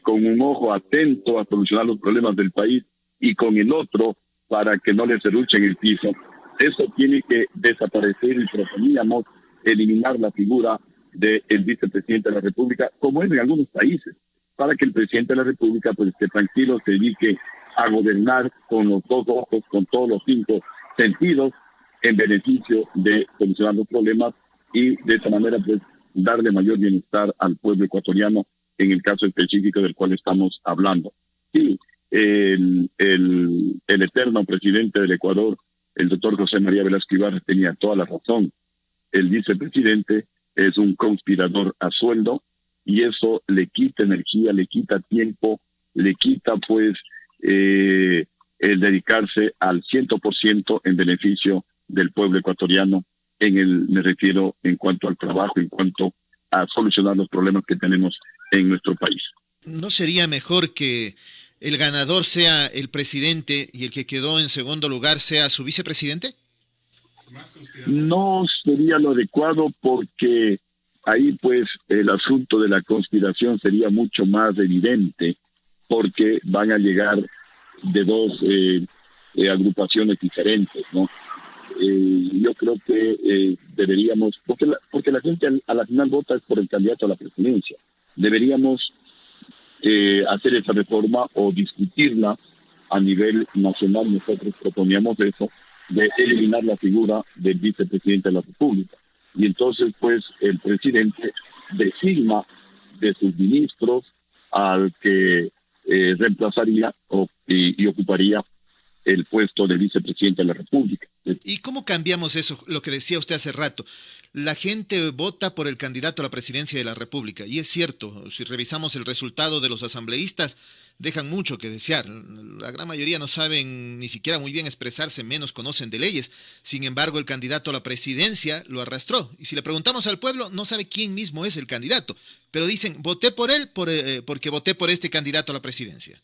con un ojo atento a solucionar los problemas del país y con el otro para que no le serruche en el piso. Eso tiene que desaparecer y proponíamos eliminar la figura del vicepresidente de la República, como es en algunos países, para que el presidente de la República pues esté tranquilo, se dedique a gobernar con los dos ojos, con todos los cinco sentidos, en beneficio de solucionar los problemas y de esa manera pues darle mayor bienestar al pueblo ecuatoriano en el caso específico del cual estamos hablando. Sí, el eterno presidente del Ecuador, el doctor José María Velasco Ibarra, tenía toda la razón. El vicepresidente es un conspirador a sueldo y eso le quita energía, le quita tiempo, le quita pues el dedicarse al 100% en beneficio del pueblo ecuatoriano, me refiero en cuanto al trabajo, en cuanto a solucionar los problemas que tenemos en nuestro país. ¿No sería mejor que el ganador sea el presidente y el que quedó en segundo lugar sea su vicepresidente? No sería lo adecuado porque ahí pues el asunto de la conspiración sería mucho más evidente porque van a llegar de dos agrupaciones diferentes, ¿no? Yo creo que deberíamos, porque la gente a la final vota es por el candidato a la presidencia, deberíamos hacer esa reforma o discutirla a nivel nacional. Nosotros proponíamos eso, de eliminar la figura del vicepresidente de la República. Y entonces, pues, el presidente designa de sus ministros al que reemplazaría y ocuparía el puesto de vicepresidente de la República. ¿Y cómo cambiamos eso? Lo que decía usted hace rato. La gente vota por el candidato a la presidencia de la República. Y es cierto, si revisamos el resultado de los asambleístas, dejan mucho que desear. La gran mayoría no saben ni siquiera muy bien expresarse, menos conocen de leyes. Sin embargo, el candidato a la presidencia lo arrastró. Y si le preguntamos al pueblo, no sabe quién mismo es el candidato. Pero dicen, voté por él porque voté por este candidato a la presidencia.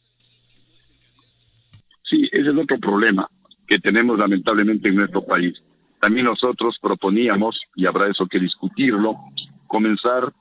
Sí, ese es otro problema que tenemos lamentablemente en nuestro país. También nosotros proponíamos, y habrá eso que discutirlo, comenzar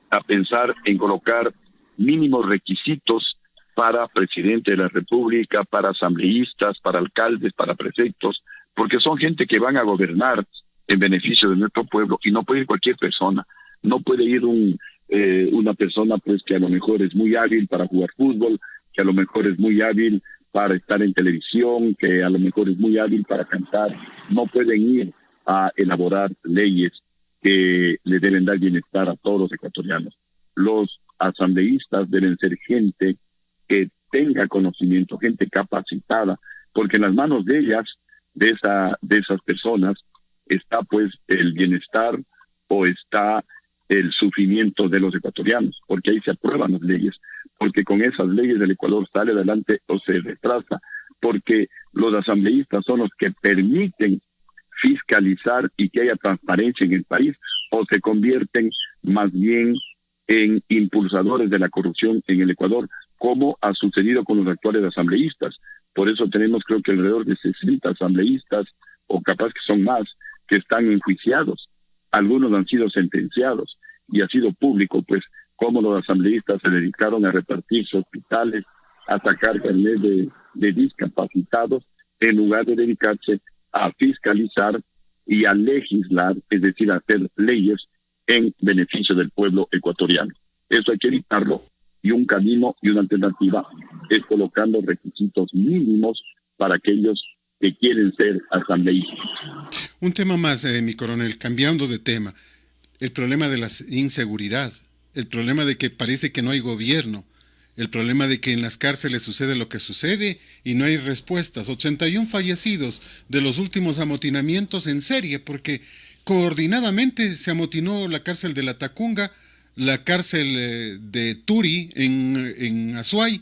a pensar en colocar mínimos requisitos para presidente de la República, para asambleístas, para alcaldes, para prefectos, porque son gente que van a gobernar en beneficio de nuestro pueblo y no puede ir cualquier persona. No puede ir una persona pues que a lo mejor es muy hábil para jugar fútbol, que a lo mejor es muy hábil para estar en televisión, que a lo mejor es muy hábil para cantar. No pueden ir a elaborar leyes que le deben dar bienestar a todos los ecuatorianos. Los asambleístas deben ser gente que tenga conocimiento, gente capacitada, porque en las manos de ellas, de esas personas, está pues el bienestar o está el sufrimiento de los ecuatorianos, porque ahí se aprueban las leyes, porque con esas leyes el Ecuador sale adelante o se retrasa, porque los asambleístas son los que permiten fiscalizar y que haya transparencia en el país, o se convierten más bien en impulsadores de la corrupción en el Ecuador, como ha sucedido con los actuales asambleístas. Por eso tenemos, creo que alrededor de 60 asambleístas, o capaz que son más, que están enjuiciados. Algunos han sido sentenciados, y ha sido público, pues, cómo los asambleístas se dedicaron a repartirse hospitales, a sacar carnet de discapacitados, en lugar de dedicarse a fiscalizar y a legislar, es decir, a hacer leyes en beneficio del pueblo ecuatoriano. Eso hay que evitarlo, y un camino y una alternativa es colocando requisitos mínimos para aquellos que quieren ser asambleístas. Un tema más, mi coronel, cambiando de tema, el problema de la inseguridad, el problema de que parece que no hay gobierno, el problema de que en las cárceles sucede lo que sucede y no hay respuestas. 81 fallecidos de los últimos amotinamientos en serie, porque coordinadamente se amotinó la cárcel de La Tacunga, la cárcel de Turi en Azuay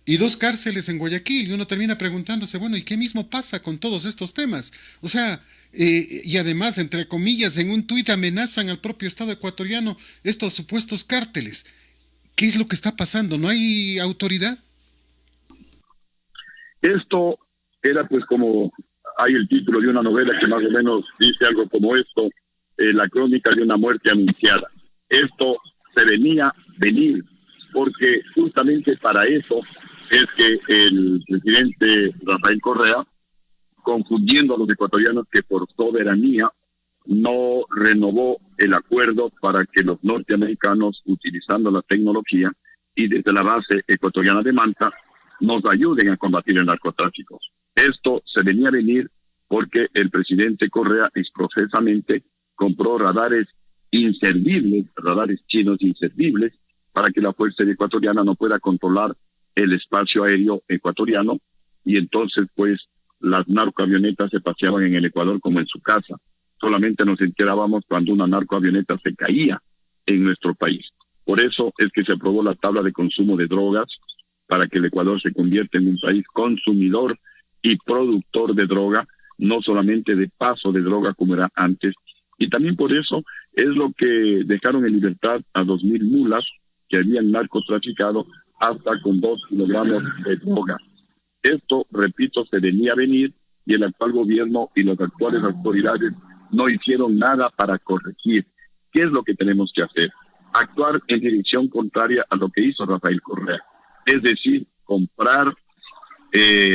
y 2 cárceles en Guayaquil, y uno termina preguntándose, bueno, ¿y qué mismo pasa con todos estos temas? O sea, y además, entre comillas, en un tuit amenazan al propio Estado ecuatoriano estos supuestos cárteles. ¿Qué es lo que está pasando? ¿No hay autoridad? Esto era pues como hay el título de una novela que más o menos dice algo como esto, la crónica de una muerte anunciada. Esto se venir, porque justamente para eso es que el presidente Rafael Correa, confundiendo a los ecuatorianos que por soberanía no renovó el acuerdo para que los norteamericanos, utilizando la tecnología y desde la base ecuatoriana de Manta, nos ayuden a combatir el narcotráfico. Esto se venía a venir porque el presidente Correa exprofesamente compró radares inservibles, radares chinos inservibles, para que la Fuerza Aérea Ecuatoriana no pueda controlar el espacio aéreo ecuatoriano, y entonces pues las narcoavionetas se paseaban en el Ecuador como en su casa. Solamente nos enterábamos cuando una narcoavioneta se caía en nuestro país. Por eso es que se aprobó la tabla de consumo de drogas, para que el Ecuador se convierta en un país consumidor y productor de droga, no solamente de paso de droga como era antes. Y también por eso es lo que dejaron en libertad a 2,000 mulas que habían narcotraficado hasta con 2 kilogramos de droga. Esto, repito, se venía a venir, y el actual gobierno y las actuales autoridades no hicieron nada para corregir. ¿Qué es lo que tenemos que hacer? Actuar en dirección contraria a lo que hizo Rafael Correa. Es decir, comprar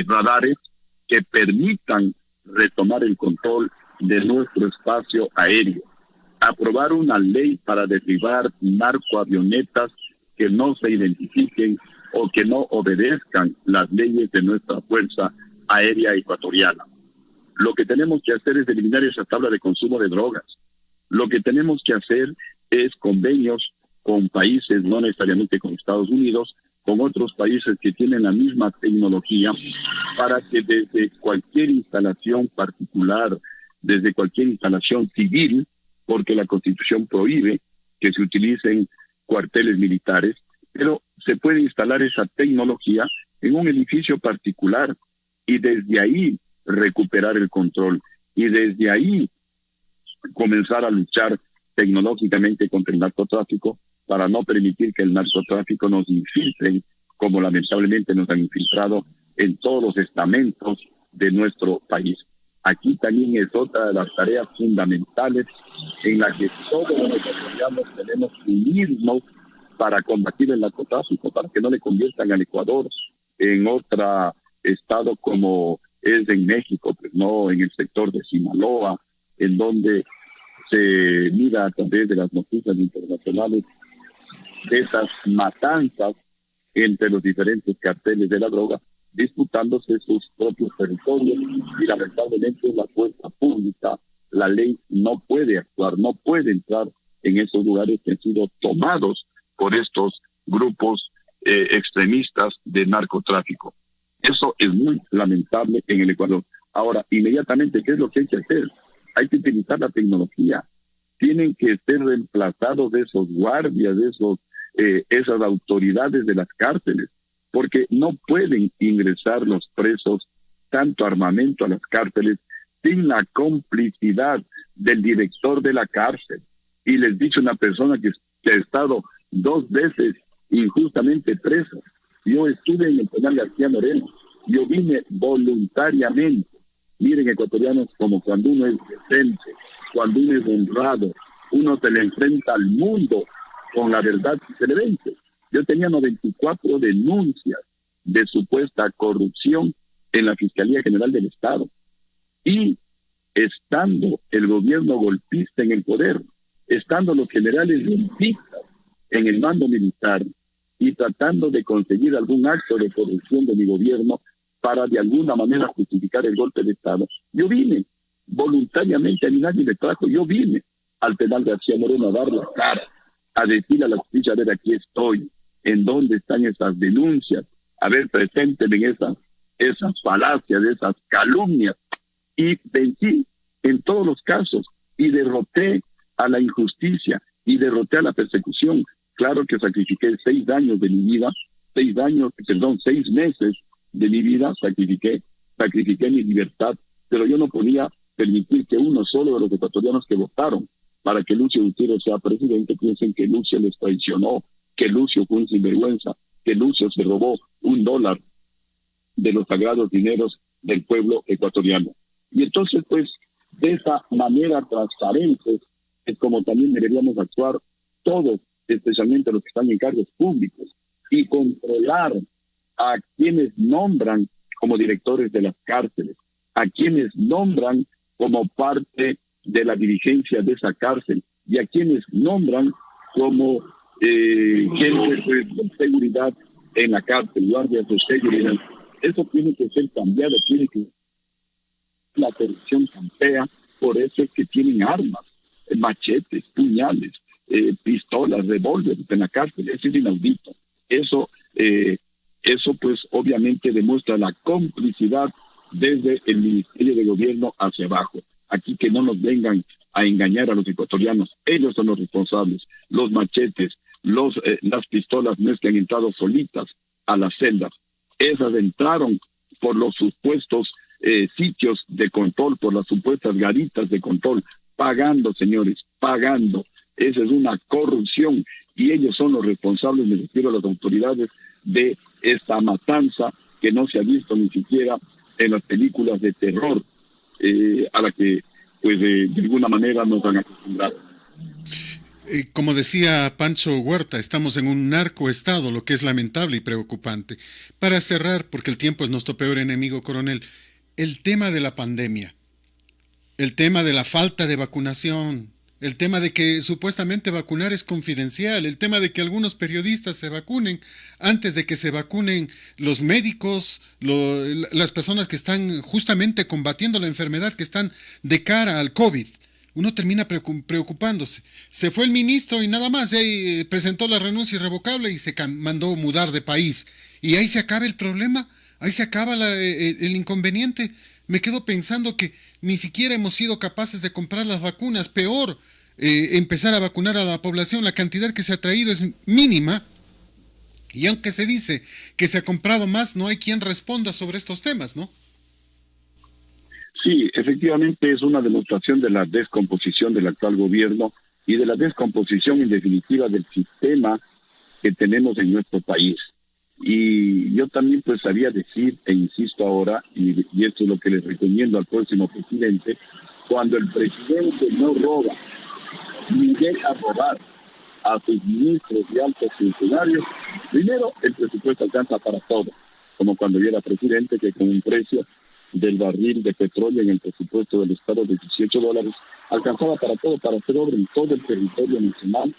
radares que permitan retomar el control de nuestro espacio aéreo. Aprobar una ley para derribar narcoavionetas que no se identifiquen o que no obedezcan las leyes de nuestra Fuerza Aérea Ecuatoriana. Lo que tenemos que hacer es eliminar esa tabla de consumo de drogas. Lo que tenemos que hacer es convenios con países, no necesariamente con Estados Unidos, con otros países que tienen la misma tecnología, para que desde cualquier instalación particular, desde cualquier instalación civil, porque la Constitución prohíbe que se utilicen cuarteles militares, pero se puede instalar esa tecnología en un edificio particular y desde ahí recuperar el control, y desde ahí comenzar a luchar tecnológicamente contra el narcotráfico, para no permitir que el narcotráfico nos infiltre, como lamentablemente nos han infiltrado en todos los estamentos de nuestro país. Aquí también es otra de las tareas fundamentales en la que todos los ecuatorianos tenemos que unirnos para combatir el narcotráfico, para que no le conviertan al Ecuador en otro estado como es en México, pues no en el sector de Sinaloa, en donde se mira a través de las noticias internacionales de esas matanzas entre los diferentes carteles de la droga, disputándose sus propios territorios, y lamentablemente la fuerza pública, la ley, no puede actuar, no puede entrar en esos lugares que han sido tomados por estos grupos extremistas de narcotráfico. Eso es muy lamentable en el Ecuador. Ahora, inmediatamente, ¿qué es lo que hay que hacer? Hay que utilizar la tecnología. tienen que ser reemplazados esos guardias, esas autoridades de las cárceles, porque no pueden ingresar los presos tanto armamento a las cárceles sin la complicidad del director de la cárcel. Y les dice una persona que ha estado 2 veces injustamente presa. Yo estuve en el penal García Moreno, yo vine voluntariamente. Miren, ecuatorianos, como cuando uno es decente, cuando uno es honrado, uno se le enfrenta al mundo con la verdad que se le vence. Yo tenía 94 denuncias de supuesta corrupción en la Fiscalía General del Estado. Y estando el gobierno golpista en el poder, estando los generales golpistas en el mando militar y tratando de conseguir algún acto de corrupción de mi gobierno para de alguna manera justificar el golpe de Estado, yo vine voluntariamente, a mí nadie me trajo, yo vine al penal García Moreno a dar la cara, a decirle a la justicia, a ver, aquí estoy, en dónde están esas denuncias, a ver, preséntenme esas falacias, esas calumnias, y vencí en todos los casos, y derroté a la injusticia, y derroté a la persecución. Claro que sacrifiqué 6 años de mi vida, 6 meses de mi vida, sacrifiqué mi libertad, pero yo no podía permitir que uno solo de los ecuatorianos que votaron para que Lucio Gutiérrez sea presidente piensen que Lucio les traicionó, que Lucio fue un sinvergüenza, que Lucio se robó $1 de los sagrados dineros del pueblo ecuatoriano. Y entonces, pues, de esa manera transparente es como también deberíamos actuar todos, especialmente los que están en cargos públicos, y controlar a quienes nombran como directores de las cárceles, a quienes nombran como parte de la dirigencia de esa cárcel y a quienes nombran como gente pues, de seguridad en la cárcel, guardias de seguridad. Eso tiene que ser cambiado, tiene que la corrupción campea, por eso es que tienen armas, machetes, puñales, pistolas, revólveres en la cárcel. Eso es inaudito. Eso pues obviamente demuestra la complicidad desde el Ministerio de Gobierno hacia abajo. Aquí que no nos vengan a engañar a los ecuatorianos. Ellos son los responsables. Los machetes, las pistolas no es que han entrado solitas a las celdas. Esas entraron por los supuestos sitios de control, por las supuestas garitas de control, pagando, señores, pagando. Esa es una corrupción y ellos son los responsables, me refiero a las autoridades, de esta matanza que no se ha visto ni siquiera en las películas de terror a la que pues de alguna manera nos han acostumbrado. Como decía Pancho Huerta, estamos en un narcoestado, lo que es lamentable y preocupante. Para cerrar, porque el tiempo es nuestro peor enemigo, coronel, el tema de la pandemia, el tema de la falta de vacunación, el tema de que supuestamente vacunar es confidencial, el tema de que algunos periodistas se vacunen antes de que se vacunen los médicos, las personas que están justamente combatiendo la enfermedad, que están de cara al COVID. Uno termina preocupándose. Se fue el ministro y nada más, presentó la renuncia irrevocable y se mandó mudar de país. Y ahí se acaba el problema, ahí se acaba el inconveniente. Me quedo pensando que ni siquiera hemos sido capaces de comprar las vacunas. Peor, empezar a vacunar a la población. La cantidad que se ha traído es mínima. Y aunque se dice que se ha comprado más, no hay quien responda sobre estos temas, ¿no? Sí, efectivamente es una demostración de la descomposición del actual gobierno y de la descomposición en definitiva del sistema que tenemos en nuestro país. Y yo también pues sabía decir, e insisto ahora, y esto es lo que les recomiendo al próximo presidente, cuando el presidente no roba, ni deja robar a sus ministros y altos funcionarios, primero el presupuesto alcanza para todo, como cuando yo era presidente, que con un precio del barril de petróleo en el presupuesto del Estado de $18, alcanzaba para todo, para hacer obra en todo el territorio nacional,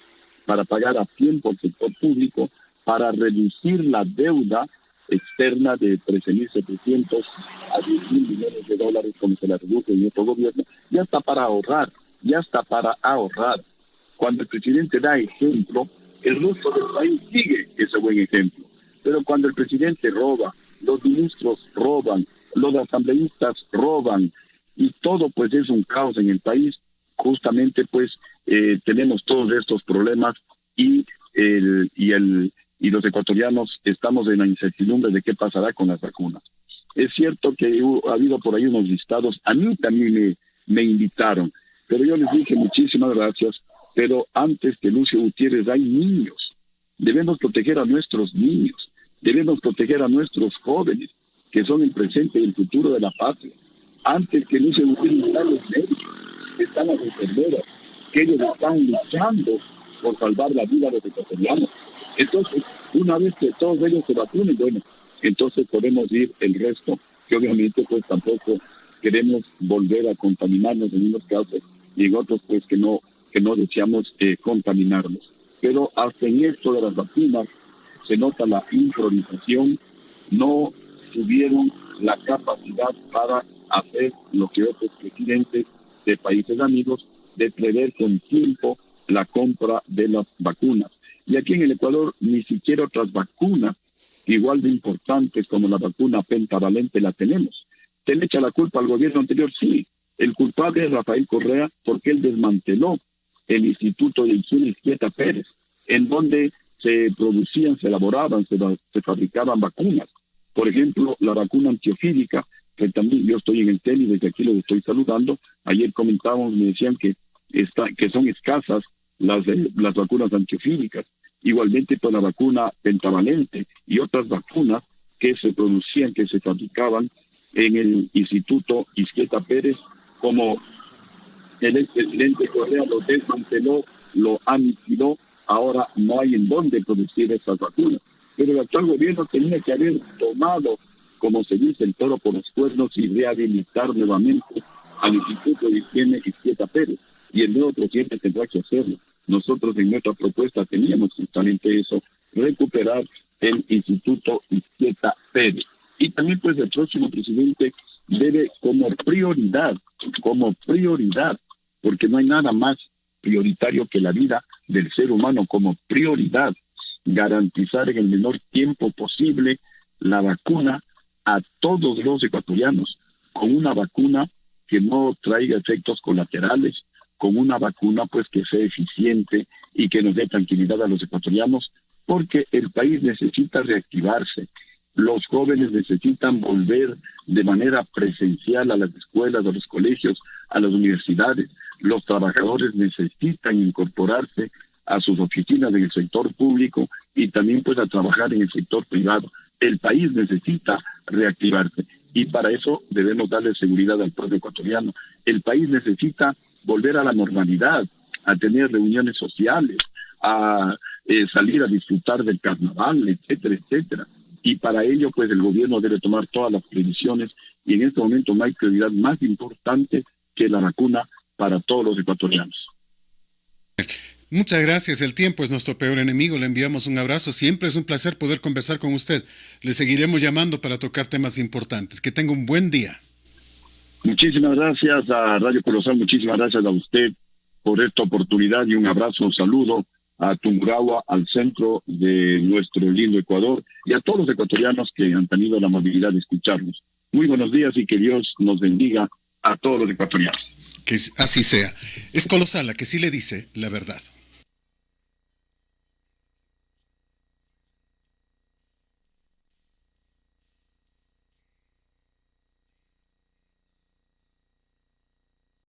para pagar a tiempo al sector público, para reducir la deuda externa de 13.700 a 10.000 millones de dólares, como se la reduce en nuestro gobierno, ya está para ahorrar. Cuando el presidente da ejemplo, el resto del país sigue ese buen ejemplo. Pero cuando el presidente roba, los ministros roban, los asambleístas roban, y todo pues es un caos en el país, justamente pues tenemos todos estos problemas y los ecuatorianos estamos en la incertidumbre de qué pasará con las vacunas. Es cierto que ha habido por ahí unos listados, a mí también me invitaron, pero yo les dije muchísimas gracias, pero antes que Lucio Gutiérrez hay niños. Debemos proteger a nuestros niños, debemos proteger a nuestros jóvenes, que son el presente y el futuro de la patria. Antes que Lucio Gutiérrez están los médicos, están las enfermeras, que ellos están luchando por salvar la vida de los ecuatorianos. Entonces, una vez que todos ellos se vacunen, bueno, entonces podemos ir el resto, que obviamente pues tampoco queremos volver a contaminarnos en unos casos y en otros pues que no deseamos contaminarnos. Pero hasta en esto de las vacunas se nota la improvisación, no tuvieron la capacidad para hacer lo que otros presidentes de países amigos, de prever con tiempo la compra de las vacunas. Y aquí en el Ecuador ni siquiera otras vacunas igual de importantes como la vacuna pentavalente la tenemos. ¿Se le echa la culpa al gobierno anterior? Sí. El culpable es Rafael Correa porque él desmanteló el Instituto de Higiene Izquieta Pérez, en donde se producían, se elaboraban, se fabricaban vacunas. Por ejemplo, la vacuna antiofídica, que también yo estoy en el TEL y desde aquí los estoy saludando. Ayer comentábamos, me decían que son escasas las vacunas antiofídicas. Igualmente por la vacuna pentavalente y otras vacunas que se producían, que se fabricaban en el Instituto Izquieta Pérez, como el expresidente Correa lo desmanteló, lo aniquiló, ahora no hay en dónde producir esas vacunas. Pero el actual gobierno tenía que haber tomado, como se dice, el toro por los cuernos y rehabilitar nuevamente al Instituto de Higiene Izquieta Pérez. Y el nuevo presidente tendrá que hacerlo. Nosotros en nuestra propuesta teníamos justamente eso, recuperar el Instituto Izquieta Pérez. Y también pues el próximo presidente debe como prioridad, porque no hay nada más prioritario que la vida del ser humano, como prioridad, garantizar en el menor tiempo posible la vacuna a todos los ecuatorianos, con una vacuna que no traiga efectos colaterales, con una vacuna pues que sea eficiente y que nos dé tranquilidad a los ecuatorianos, porque el país necesita reactivarse. Los jóvenes necesitan volver de manera presencial a las escuelas, a los colegios, a las universidades. Los trabajadores necesitan incorporarse a sus oficinas en el sector público y también pues a trabajar en el sector privado. El país necesita reactivarse y para eso debemos darle seguridad al pueblo ecuatoriano. El país necesita volver a la normalidad, a tener reuniones sociales, a salir a disfrutar del carnaval, etcétera, etcétera. Y para ello, pues el gobierno debe tomar todas las previsiones y en este momento no hay prioridad más importante que la vacuna para todos los ecuatorianos. Muchas gracias. El tiempo es nuestro peor enemigo. Le enviamos un abrazo. Siempre es un placer poder conversar con usted. Le seguiremos llamando para tocar temas importantes. Que tenga un buen día. Muchísimas gracias a Radio Colosal, muchísimas gracias a usted por esta oportunidad y un abrazo, un saludo a Tungurahua, al centro de nuestro lindo Ecuador y a todos los ecuatorianos que han tenido la amabilidad de escucharnos. Muy buenos días y que Dios nos bendiga a todos los ecuatorianos. Que así sea. Es Colosal la que sí le dice la verdad.